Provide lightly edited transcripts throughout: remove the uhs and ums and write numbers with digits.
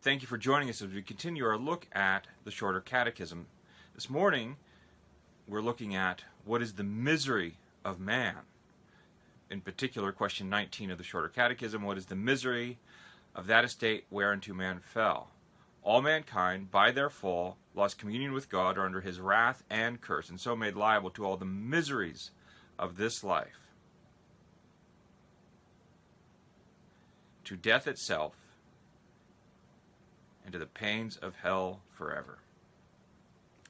Thank you for joining us as we continue our look at the Shorter Catechism. This morning, we're looking at what is the misery of man. In particular, question 19 of the Shorter Catechism, what is the misery of that estate whereunto man fell? All mankind, by their fall, lost communion with God, are under his wrath and curse, and so made liable to all the miseries of this life, to death itself, and to the pains of hell forever.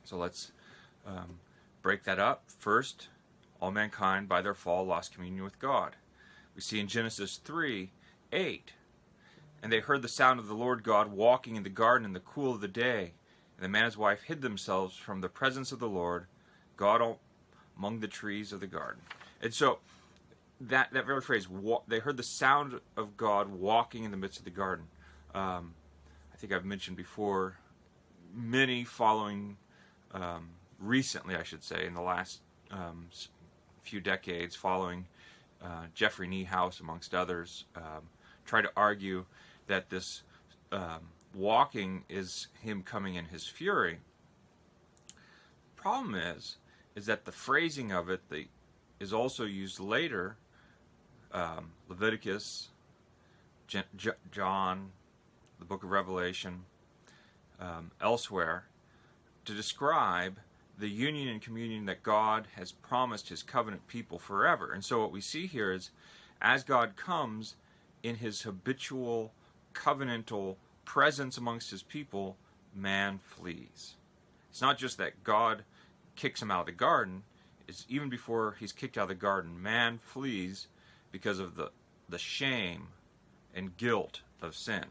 So let's break that up. First, all mankind by their fall lost communion with God. We see in Genesis 3:8, and they heard the sound of the Lord God walking in the garden in the cool of the day, and the man and his wife hid themselves from the presence of the Lord God among the trees of the garden. And so that very phrase, they heard the sound of God walking in the midst of the garden. I think I've mentioned before, many following, recently I should say, in the last few decades, following Jeffrey Niehaus amongst others, try to argue that this walking is him coming in his fury. Problem is that the phrasing of it is also used later, Leviticus, John, the book of Revelation, elsewhere, to describe the union and communion that God has promised his covenant people forever. And so what we see here is, as God comes in his habitual covenantal presence amongst his people, man flees. It's not just that God kicks him out of the garden, it's even before he's kicked out of the garden, man flees because of the shame and guilt of sin.